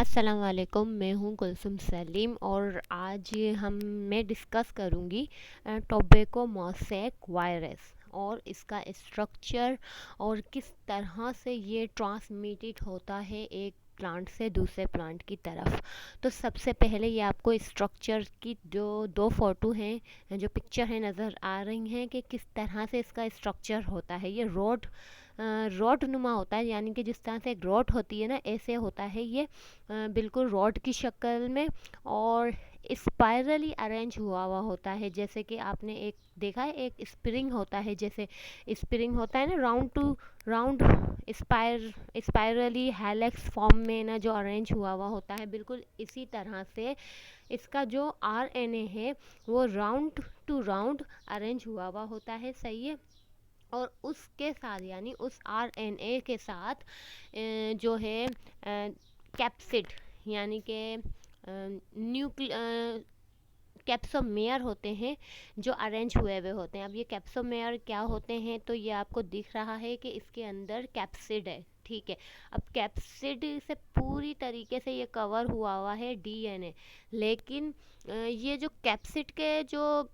अस्सलाम वालेकुम। मैं हूँ कुलसुम सलीम और आज मैं डिस्कस करूँगी टोबैको मोज़ेक वायरस और इसका स्ट्रक्चर और किस तरह से ये ट्रांसमिटेड होता है एक प्लांट से दूसरे प्लांट की तरफ। तो सबसे पहले ये आपको स्ट्रक्चर की जो दो फ़ोटो हैं, जो पिक्चर है नज़र आ रही हैं कि किस तरह से इसका स्ट्रक्चर होता है। ये रॉड नुमा होता है, यानी कि जिस तरह से एक रॉड होती है ना, ऐसे होता है ये बिल्कुल रॉड की शक्ल में और स्पाइरली अरेंज हुआ हुआ होता है। जैसे कि आपने एक देखा है, एक स्प्रिंग होता है, जैसे स्प्रिंग होता है ना, round two round spirally helix form में ना जो अरेंज हुआ हुआ होता है, बिल्कुल इसी तरह से इसका जो आरएनए है वो राउंड टू राउंड अरेंज हुआ हुआ होता है। सही है। और उसके साथ यानी उस आरएनए के साथ जो है कैप्सिड, यानी कि कैप्सोमेयर होते हैं जो अरेंज हुए हुए होते हैं। अब ये कैप्सोमेयर क्या होते हैं, तो ये आपको दिख रहा है कि इसके अंदर कैप्सिड है। ठीक है। अब कैप्सिड से पूरी तरीके से ये कवर हुआ हुआ है डीएनए, लेकिन ये जो कैप्सिड के जो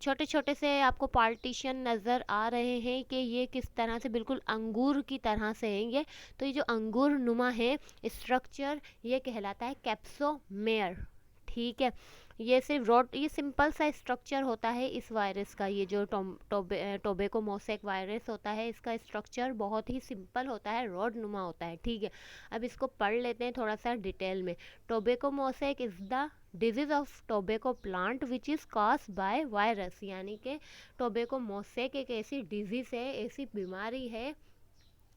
छोटे छोटे से आपको पार्टीशन नज़र आ रहे हैं कि ये किस तरह से बिल्कुल अंगूर की तरह से है ये। तो ये जो अंगूर नुमा है स्ट्रक्चर, ये कहलाता है कैप्सोमेयर। ठीक है। ये सिर्फ रॉड, ये सिंपल सा स्ट्रक्चर होता है इस वायरस का। ये जो टोबैको मोज़ेक वायरस होता है, इसका स्ट्रक्चर बहुत ही सिंपल होता है, रॉड नुमा होता है। ठीक है। अब इसको पढ़ लेते हैं थोड़ा सा डिटेल में। Tobacco mosaic is the disease of tobacco plant which is cause by virus, यानी कि टोबैको मोज़ेक एक ऐसी डिजीज़ है, ऐसी बीमारी है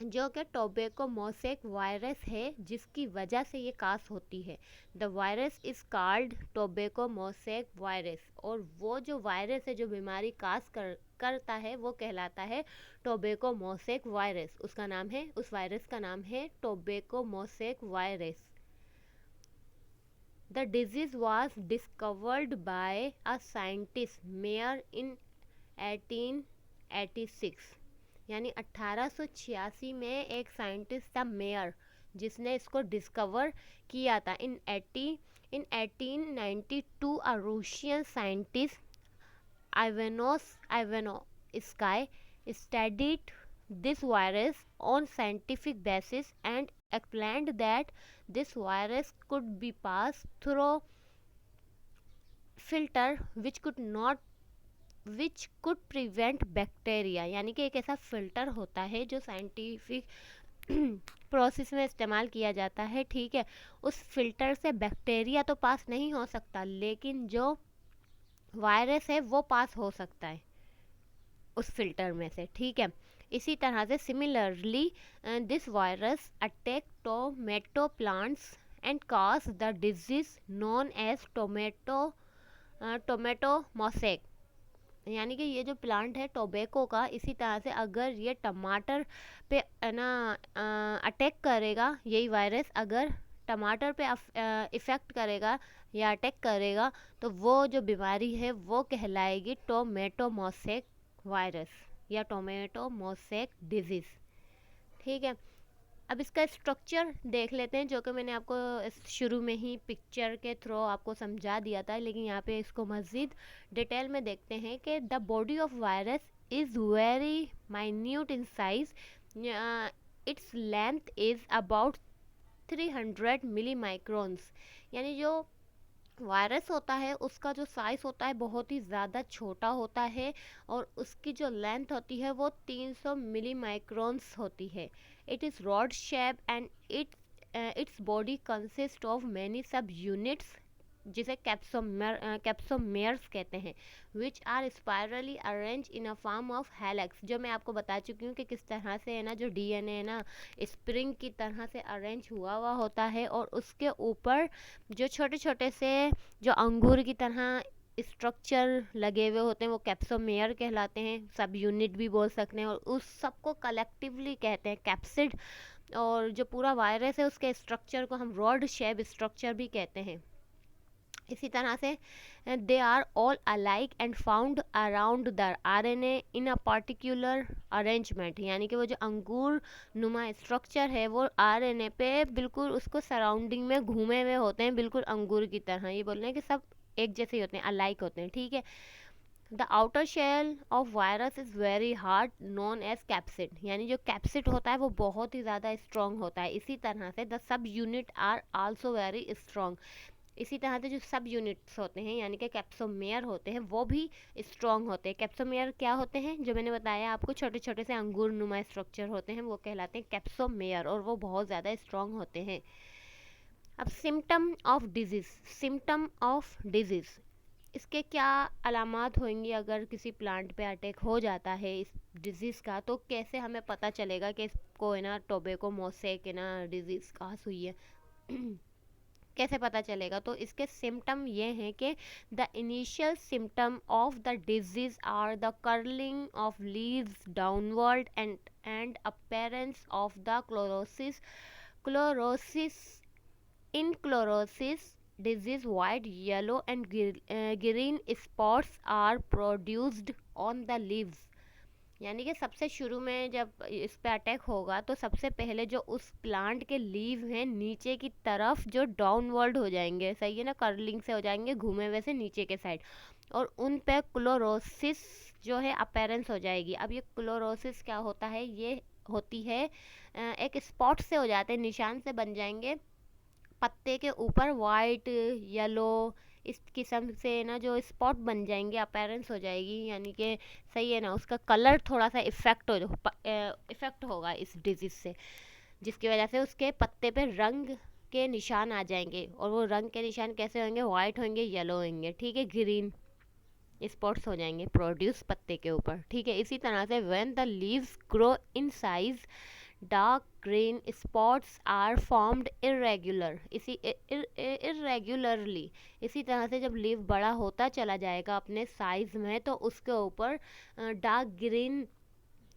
जो कि टोबैको मोज़ेक वायरस है, जिसकी वजह से ये कास होती है। The virus is called tobacco mosaic virus, और वो जो वायरस है जो बीमारी कास करता है वो कहलाता है टोबैको मोज़ेक वायरस। उसका नाम है, उस वायरस का नाम है tobacco mosaic virus. The disease was discovered by a scientist Mayer in 1886, यानी 1886 में एक साइंटिस्ट था मेयर, जिसने इसको डिस्कवर किया था। इन 1892 अ रूशियन scientist Ivanos Sky studied this virus on scientific basis and explained that this virus could be passed through filter which could prevent bacteria, यानी कि एक ऐसा फिल्टर होता है जो साइंटिफिक प्रोसेस में इस्तेमाल किया जाता है। ठीक है। उस फिल्टर से बैक्टीरिया तो पास नहीं हो सकता, लेकिन जो वायरस है वो पास हो सकता है उस फिल्टर में से। ठीक है। इसी तरह से similarly this virus attack tomato plants and cause the disease known as tomato mosaic, यानी कि ये जो प्लांट है टोबैको का, इसी तरह से अगर ये टमाटर पे ना अटैक करेगा, यही वायरस अगर टमाटर पे इफ़ेक्ट करेगा या अटैक करेगा, तो वो जो बीमारी है वो कहलाएगी टोमेटो मोज़ेक वायरस या टोमेटो मोज़ेक डिजीज़। ठीक है। अब इसका स्ट्रक्चर देख लेते हैं, जो कि मैंने आपको शुरू में ही पिक्चर के थ्रू आपको समझा दिया था, लेकिन यहाँ पे इसको मज़ीद डिटेल में देखते हैं कि the body of virus is very minute in size. Its length is about 300 millimicrons, यानी जो वायरस होता है उसका जो साइज़ होता है बहुत ही ज़्यादा छोटा होता है, और उसकी जो लेंथ होती है वो 300 मिली माइक्रोन्स होती है। It is rod shape and its body consist of many subunits, जिसे कैप्सोमेयर्स कहते हैं, which are spirally arrange in a form of helix. जो मैं आपको बता चुकी हूँ कि किस तरह से है ना, जो डीएनए है ना, स्प्रिंग की तरह से अरेंज हुआ हुआ होता है, और उसके ऊपर जो छोटे छोटे से जो अंगूर की तरह स्ट्रक्चर लगे हुए होते हैं वो कैप्सोमेयर कहलाते हैं। सब यूनिट भी बोल सकते हैं, और उस सबको कलेक्टिवली कहते हैं कैप्सिड। और जो पूरा वायरस है उसके स्ट्रक्चर को हम रॉड शेप स्ट्रक्चर भी कहते हैं। इसी तरह से they are all alike and found around the RNA in a particular arrangement, यानी कि वो जो अंगूर नुमा स्ट्रक्चर है वो आरएनए पे बिल्कुल उसको सराउंडिंग में घूमे हुए होते हैं, बिल्कुल अंगूर की तरह। ये बोल रहे हैं कि सब एक जैसे ही होते हैं, अलाइक होते हैं, ठीक है। The outer shell of virus is very hard known as capsid, यानी जो कैप्सिड होता है वो बहुत ही ज़्यादा स्ट्रॉन्ग होता है। इसी तरह से the subunit are also very strong, इसी तरह से जो सब यूनिट्स होते हैं यानी कि कैप्सोमेयर होते हैं वो भी स्ट्रॉन्ग होते हैं। कैप्सोमेयर क्या होते हैं, जो मैंने बताया आपको, छोटे छोटे से अंगूर नुमा स्ट्रक्चर होते हैं, वो कहलाते हैं कैप्सोमेयर, और वो बहुत ज़्यादा स्ट्रॉन्ग होते हैं। अब symptom of disease, symptom of disease, इसके क्या अलामात होंगी अगर किसी प्लांट पे अटैक हो जाता है इस डिजीज़ का, तो कैसे हमें पता चलेगा कि इसको है ना टोबैको मोसेक है ना डिजीज़ घास हुई है कैसे पता चलेगा? तो इसके सिम्टम ये हैं कि the initial symptom of the disease are the curling of leaves downward and appearance of the chlorosis chlorosis in chlorosis disease white yellow and green spots are produced on the leaves, यानी कि सबसे शुरू में जब इस पे attack होगा तो सबसे पहले जो उस प्लांट के लीव हैं नीचे की तरफ जो डाउनवर्ड हो जाएंगे, सही है ना, कर्लिंग से हो जाएंगे घूमे हुए से नीचे के साइड, और उन पे क्लोरोसिस जो है अपेरेंस हो जाएगी। अब ये क्लोरोसिस क्या होता है, ये होती है एक स्पॉट से हो जाते हैं, निशान से बन जाएंगे पत्ते के ऊपर, वाइट येलो इस किस्म से ना जो स्पॉट बन जाएंगे, अपेरेंस हो जाएगी, यानी कि सही है ना, उसका कलर थोड़ा सा इफेक्ट होगा इस डिजीज़ से, जिसकी वजह से उसके पत्ते पे रंग के निशान आ जाएंगे, और वो रंग के निशान कैसे होंगे, वाइट होंगे, येलो होंगे, ठीक है, ग्रीन स्पॉट्स हो जाएंगे प्रोड्यूस पत्ते के ऊपर, ठीक है। इसी तरह से when the leaves grow in size dark green spots are formed irregular, इसी इरेगुलरली, इसी तरह से जब लीव बड़ा होता चला जाएगा अपने साइज में तो उसके ऊपर डार्क ग्रीन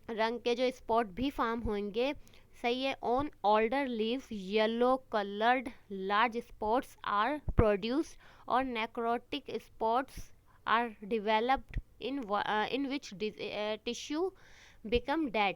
रंग के जो स्पॉट भी फॉर्म होंगे, सही है। On older leaves yellow coloured large spots are produced और necrotic spots are developed in which tissue become dead,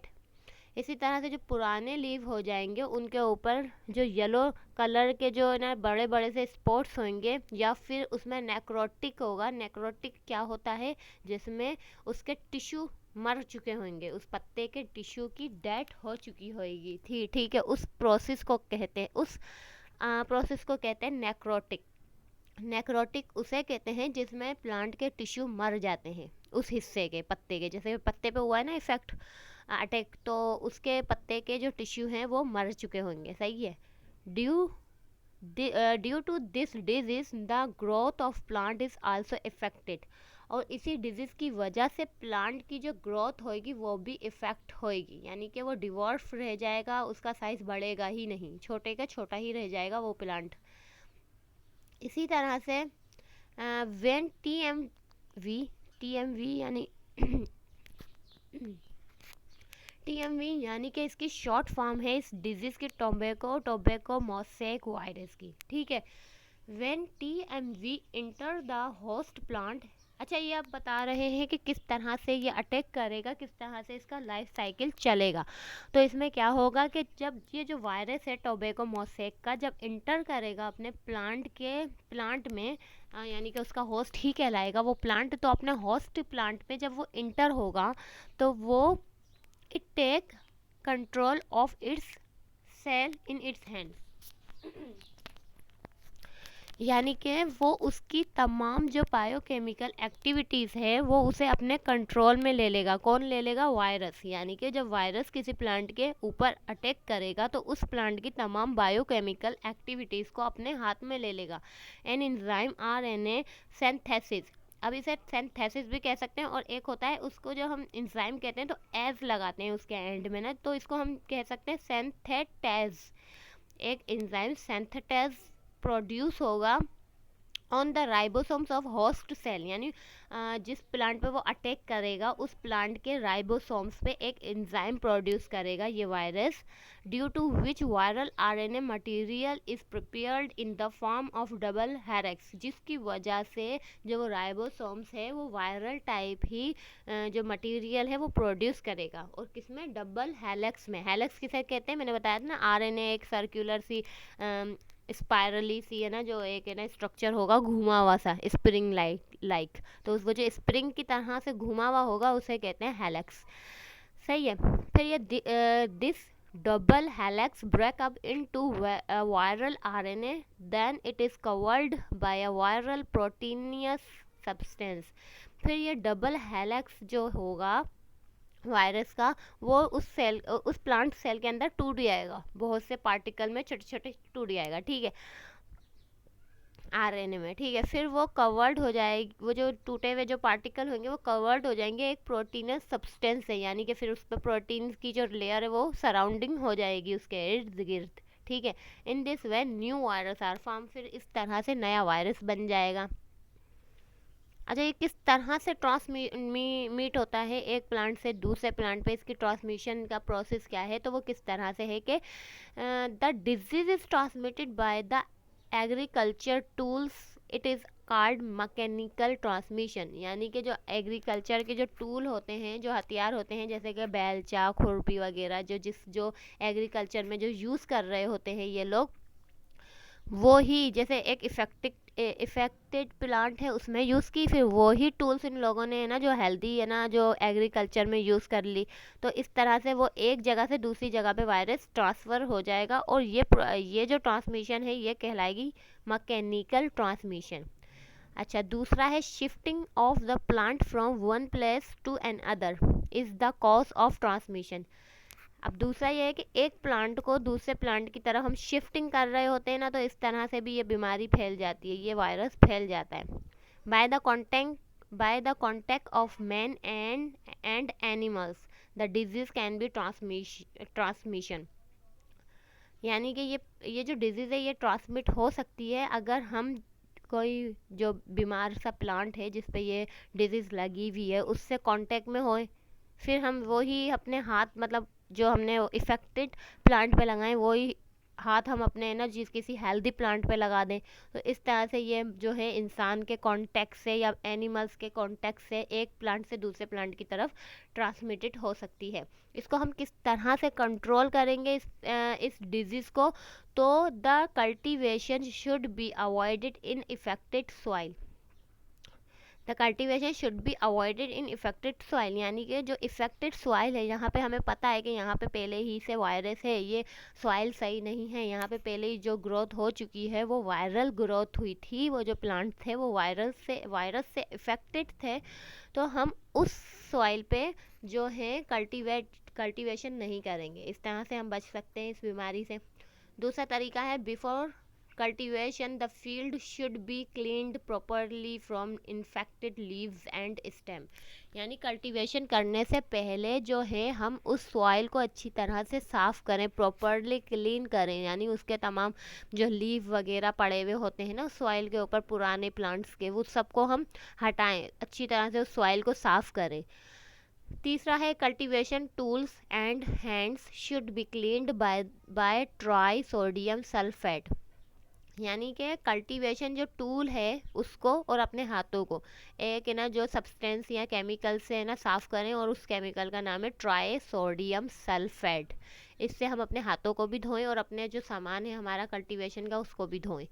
इसी तरह से जो पुराने लीव हो जाएंगे उनके ऊपर जो येलो कलर के जो ना बड़े बड़े से स्पॉट्स होंगे, या फिर उसमें नेक्रोटिक होगा। नेक्रोटिक क्या होता है, जिसमें उसके टिश्यू मर चुके होंगे, उस पत्ते के टिश्यू की डेथ हो चुकी होगी थी, ठीक है, उस प्रोसेस को कहते हैं, उस प्रोसेस को कहते हैं नेक्रोटिक। नेक्रोटिक उसे कहते हैं जिसमें प्लांट के टिश्यू मर जाते हैं, उस हिस्से के पत्ते के, जैसे पत्ते पे हुआ है ना इफेक्ट अटैक, तो उसके पत्ते के जो टिश्यू हैं वो मर चुके होंगे, सही है। Due due to this disease the growth of plant is also affected, और इसी डिजीज़ की वजह से प्लांट की जो ग्रोथ होएगी वो भी इफ़ेक्ट होएगी, यानी कि वो डिवॉर्फ रह जाएगा, उसका साइज़ बढ़ेगा ही नहीं, छोटे का छोटा ही रह जाएगा वो प्लांट। इसी तरह से व्हेन टीएमवी यानी टीएमवी यानी कि इसकी शॉर्ट फॉर्म है इस डिजीज़ की टोबैको मोसेक वायरस की, ठीक है। When TMV enter the host plant, अच्छा ये आप बता रहे हैं कि किस तरह से ये अटैक करेगा, किस तरह से इसका लाइफ साइकिल चलेगा। तो इसमें क्या होगा कि जब ये जो वायरस है टोबैको मोसेक का जब इंटर करेगा अपने प्लांट में, यानी कि उसका होस्ट ही कहलाएगा वो प्लांट, तो अपने होस्ट प्लांट पे जब वो इंटर होगा तो वो it take control of its cell in its hands, यानी कि वो उसकी तमाम जो बायोकेमिकल एक्टिविटीज़ है वो उसे अपने कंट्रोल में ले लेगा। कौन ले लेगा? वायरस, यानी कि जब वायरस किसी प्लांट के ऊपर अटैक करेगा तो उस प्लांट की तमाम बायोकेमिकल एक्टिविटीज़ को अपने हाथ में ले लेगा। एन एंजाइम आरएनए सिंथेसिस, अब इसे सिंथेसिस भी कह सकते हैं, और एक होता है उसको जो हम इंजाइम कहते हैं तो एज लगाते हैं उसके एंड में ना, तो इसको हम कह सकते हैं सिंथेटेज। एक इंजाइम सिंथेटेज प्रोड्यूस होगा on the ribosomes of host cell, यानी जिस प्लांट पे वो अटैक करेगा उस प्लांट के राइबोसोम्स पे एक एंजाइम प्रोड्यूस करेगा ये virus, due to which viral RNA material is prepared in the form of double helix, जिसकी वजह से जो वो राइबोसोम्स है वो वायरल टाइप ही जो मटेरियल है वो प्रोड्यूस करेगा। और किसमें? डबल हेलिक्स में। हेलिक्स किसे कहते हैं? मैंने बताया था ना, आरएनए एक सर्कुलर सी स्पायरली सी है ना, जो एक है ना स्ट्रक्चर होगा घुमा हुआ सा, स्प्रिंग लाइक, तो उसको जो स्प्रिंग की तरह से घुमा हुआ होगा उसे कहते हैं हेलिक्स। सही है। फिर ये this double helix break up into a viral RNA, then it is covered by a viral proteinous substance। फिर ये डबल हेलिक्स जो होगा वायरस का, वो उस प्लांट सेल के अंदर टूट जाएगा, बहुत से पार्टिकल में छोटे छोटे टूट जाएगा, ठीक है, आरएनए में, ठीक है। फिर वो कवर्ड हो जाएगी, वो जो टूटे हुए जो पार्टिकल होंगे वो कवर्ड हो जाएंगे एक प्रोटीनस सब्सटेंस से, यानी कि फिर उस पर प्रोटीन की जो लेयर है वो सराउंडिंग हो जाएगी उसके इर्द गिर्द, ठीक है। In this way new virus are form, फिर इस तरह से नया वायरस बन जाएगा। अच्छा, ये किस तरह से ट्रांसमीट होता है एक प्लांट से दूसरे प्लांट पे, इसकी ट्रांसमिशन का प्रोसेस क्या है? तो वो किस तरह से है कि the disease is transmitted by the agriculture tools, it is called mechanical transmission, यानी कि जो एग्रीकल्चर के जो टूल होते हैं, जो हथियार होते हैं, जैसे कि बेलचा, खुरपी वगैरह, जो एग्रीकल्चर में जो यूज़ कर रहे होते हैं ये लोग, वो ही जैसे एक इफेक्टेड प्लांट है उसमें यूज़ की, फिर वो ही टूल्स इन लोगों ने है ना जो हेल्दी है ना जो एग्रीकल्चर में यूज़ कर ली, तो इस तरह से वो एक जगह से दूसरी जगह पे वायरस ट्रांसफ़र हो जाएगा, और ये जो ट्रांसमिशन है ये कहलाएगी मैकेनिकल ट्रांसमिशन। अच्छा, दूसरा है shifting of the plant from one place to another is the cause of transmission. अब दूसरा ये है कि एक प्लांट को दूसरे प्लांट की तरफ हम शिफ्टिंग कर रहे होते हैं ना, तो इस तरह से भी ये बीमारी फैल जाती है, ये वायरस फैल जाता है। By the contact of man and animals the disease can be transmission, यानी कि ये जो डिजीज़ है ये ट्रांसमिट हो सकती है अगर हम कोई जो बीमार सा प्लांट है जिस पे ये डिजीज़ लगी हुई है उससे कांटेक्ट में होए, फिर हम वो ही अपने हाथ, मतलब जो हमने इफ़ेक्टेड प्लांट पे लगाए वो ही हाथ हम अपने ना जिस किसी हेल्दी प्लांट पे लगा दें, तो इस तरह से ये जो है इंसान के कांटेक्ट से या एनिमल्स के कांटेक्ट से एक प्लांट से दूसरे प्लांट की तरफ ट्रांसमिटेड हो सकती है। इसको हम किस तरह से कंट्रोल करेंगे इस डिजीज़ को? तो the cultivation should be avoided in affected soil, the cultivation should be avoided in affected soil, यानी कि जो इफेक्टेड सॉइल है, यहाँ पे हमें पता है कि यहाँ पे पहले ही से वायरस है, ये सॉइल सही नहीं है, यहाँ पे पहले ही जो ग्रोथ हो चुकी है वो वायरल ग्रोथ हुई थी, वो जो प्लांट थे वो वायरस से इफेक्टेड थे, तो हम उस सॉइल पे जो है कल्टीवेशन नहीं करेंगे, इस तरह से हम बच सकते हैं इस बीमारी से। दूसरा तरीका है before cultivation the field should be cleaned properly from infected leaves and stem, यानी कल्टीवेशन करने से पहले जो है हम उस सॉइल को अच्छी तरह से साफ़ करें, प्रॉपरली क्लीन करें, यानी उसके तमाम जो लीव वगैरह पड़े हुए होते हैं ना सॉइल के ऊपर पुराने प्लांट्स के, वो सबको हम हटाएं, अच्छी तरह से उस सॉइल को साफ़ करें। तीसरा है cultivation tools and hands should be cleaned by trisodium sulphate, यानी कि कल्टीवेशन जो टूल है उसको और अपने हाथों को एक है ना जो सब्सटेंस या केमिकल से है ना साफ़ करें, और उस केमिकल का नाम है ट्राई सोडियम सल्फेट। इससे हम अपने हाथों को भी धोएं और अपने जो सामान है हमारा कल्टीवेशन का उसको भी धोएं।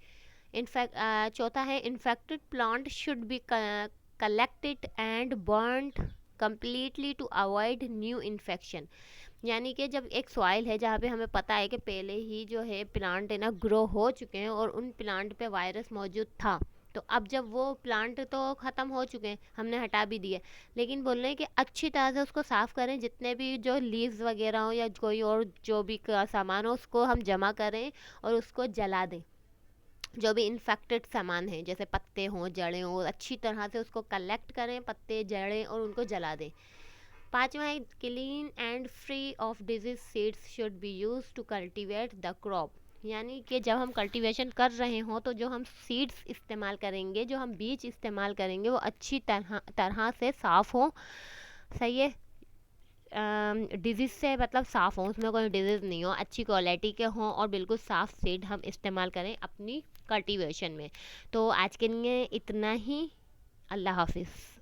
चौथा है infected plant should be collected and burned completely to avoid new infection, यानी कि जब एक सॉइल है जहाँ पे हमें पता है कि पहले ही जो है प्लांट है ना ग्रो हो चुके हैं और उन प्लांट पे वायरस मौजूद था, तो अब जब वो प्लांट तो ख़त्म हो चुके हैं हमने हटा भी दिए, लेकिन बोल रहे हैं कि अच्छी तरह से उसको साफ़ करें, जितने भी जो लीव्स वगैरह हो या कोई और जो भी सामान हो उसको हम जमा करें और उसको जला दें, जो भी इन्फेक्टेड सामान है जैसे पत्ते हों जड़ें हों अच्छी तरह से उसको कलेक्ट करें, पत्ते जड़ें, और उनको जला दें। पाँचवा है clean and free of disease seeds should be use to cultivate the crop, यानी कि जब हम कल्टीवेशन कर रहे हों तो जो हम सीड्स इस्तेमाल करेंगे, जो हम बीज इस्तेमाल करेंगे, वो अच्छी तरह तरह से साफ़ हो। सही है। डिजीज़ से मतलब साफ़ हो, उसमें कोई डिजीज़ नहीं हो, अच्छी क्वालिटी के हों और बिल्कुल साफ़ सीड हम इस्तेमाल करें अपनी कल्टीवेशन में। तो आज के लिए इतना ही। अल्लाह हाफिज़।